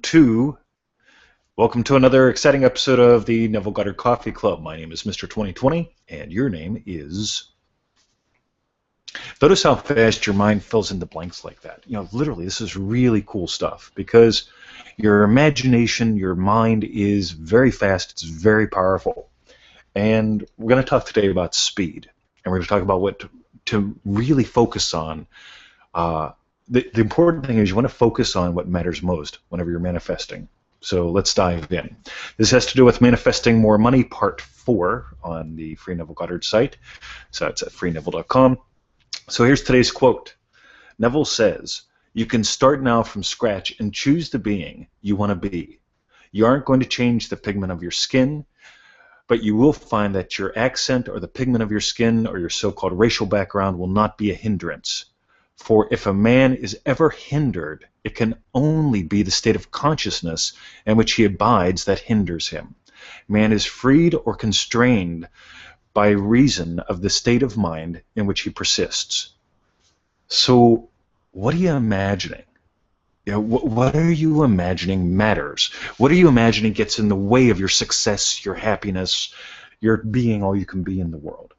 to welcome to another exciting episode of the Neville Goddard Coffee Club. My name is Mr. 2020, and your name is. Notice how fast your mind fills in the blanks like that. Literally, this is really cool stuff because your imagination, your mind is very fast. It's very powerful, and we're going to talk today about speed, and we're going to talk about what to really focus on. The important thing is you want to focus on what matters most whenever you're manifesting. So let's dive in. This has to do with manifesting more money, part 4 on the Free Neville Goddard site. So it's at freeneville.com. So here's today's quote. Neville says, "You can start now from scratch and choose the being you want to be. You aren't going to change the pigment of your skin, but you will find that your accent or the pigment of your skin or your so-called racial background will not be a hindrance. For if a man is ever hindered, it can only be the state of consciousness in which he abides that hinders him. Man is freed or constrained by reason of the state of mind in which he persists." So, what are you imagining? What are you imagining matters? What are you imagining gets in the way of your success, your happiness, your being all you can be in the world?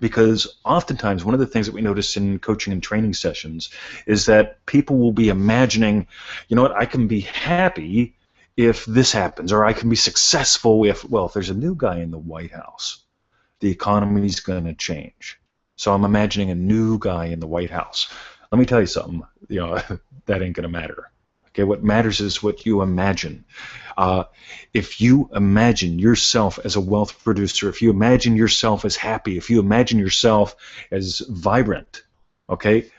Because oftentimes one of the things that we notice in coaching and training sessions is that people will be imagining, I can be happy if this happens, or I can be successful if there's a new guy in the White House, the economy's going to change. So I'm imagining a new guy in the White House. Let me tell you something, that ain't going to matter. Okay, what matters is what you imagine. If you imagine yourself as a wealth producer, if you imagine yourself as happy, if you imagine yourself as vibrant, okay,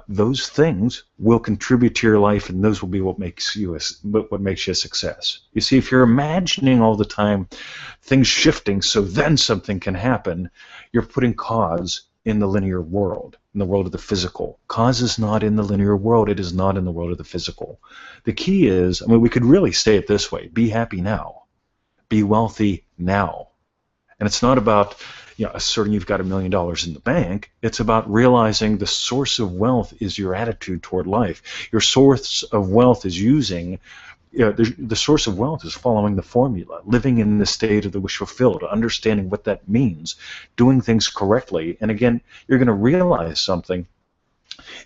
those things will contribute to your life, and those will be what makes you a success. You see, if you're imagining all the time things shifting so then something can happen, you're putting cause in the linear world, in the world of the physical. Cause is not in the linear world. It is not in the world of the physical. The key is, we could really say it this way: be happy now. Be wealthy now. And it's not about asserting you've got $1 million in the bank. It's about realizing the source of wealth is your attitude toward life. Your source of wealth is using the source of wealth is following the formula, living in the state of the wish fulfilled, understanding what that means, doing things correctly. And again, you're going to realize something.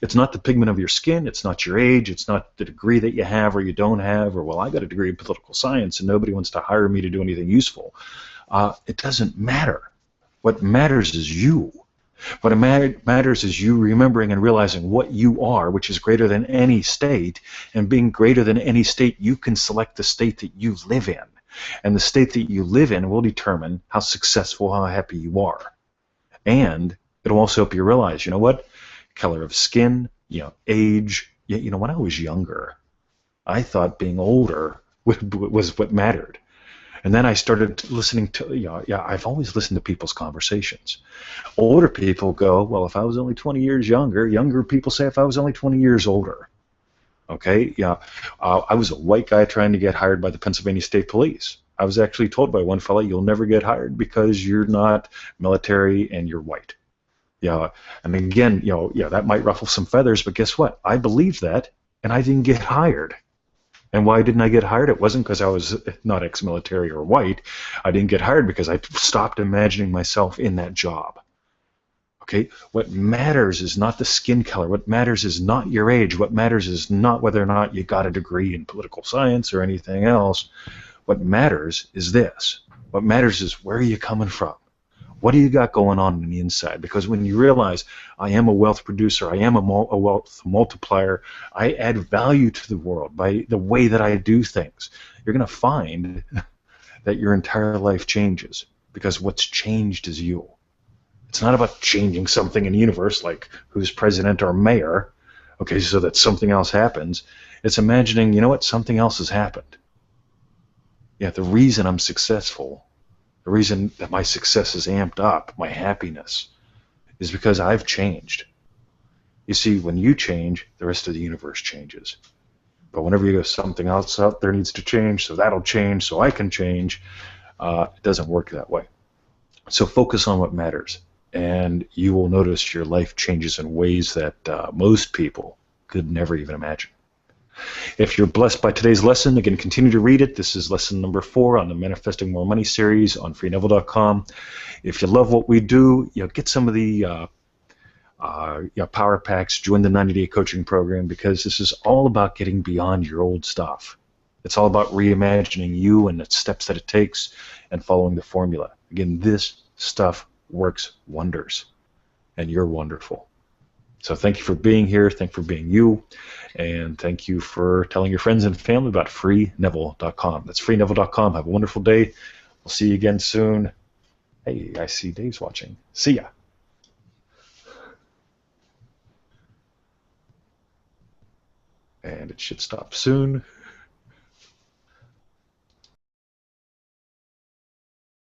It's not the pigment of your skin, it's not your age, it's not the degree that you have or you don't have, or, I got a degree in political science and nobody wants to hire me to do anything useful. It doesn't matter. What matters is you. What matters is you remembering and realizing what you are, which is greater than any state, and being greater than any state, you can select the state that you live in. And the state that you live in will determine how successful, how happy you are. And it'll also help you realize, color of skin, age. When I was younger, I thought being older was what mattered. And then I started listening to, I've always listened to people's conversations. Older people go, well, if I was only 20 years younger, younger people say if I was only 20 years older. Okay, I was a white guy trying to get hired by the Pennsylvania State Police. I was actually told by one fellow, you'll never get hired because you're not military and you're white. And again, that might ruffle some feathers, but guess what? I believed that, and I didn't get hired. And why didn't I get hired? It wasn't because I was not ex-military or white. I didn't get hired because I stopped imagining myself in that job. Okay? What matters is not the skin color. What matters is not your age. What matters is not whether or not you got a degree in political science or anything else. What matters is this. What matters is where are you coming from? What do you got going on the inside? Because when you realize I am a wealth producer, I am a wealth multiplier, I add value to the world by the way that I do things, you're going to find that your entire life changes, because what's changed is you. It's not about changing something in the universe, like who's president or mayor, okay, so that something else happens. It's imagining, something else has happened. The reason I'm successful, the reason that my success is amped up, my happiness, is because I've changed. You see, when you change, the rest of the universe changes. But whenever you go, something else out there needs to change, so that'll change, so I can change, it doesn't work that way. So focus on what matters, and you will notice your life changes in ways that most people could never even imagine. If you're blessed by today's lesson, again, continue to read it. This is lesson number 4 on the Manifesting More Money series on freeneville.com. If you love what we do, get some of the power packs, join the 90-day coaching program, because this is all about getting beyond your old stuff. It's all about reimagining you and the steps that it takes and following the formula. Again, this stuff works wonders, and you're wonderful. So thank you for being here. Thank you for being you. And thank you for telling your friends and family about freeneville.com. That's freeneville.com. Have a wonderful day. We'll see you again soon. Hey, I see Dave's watching. See ya. And it should stop soon.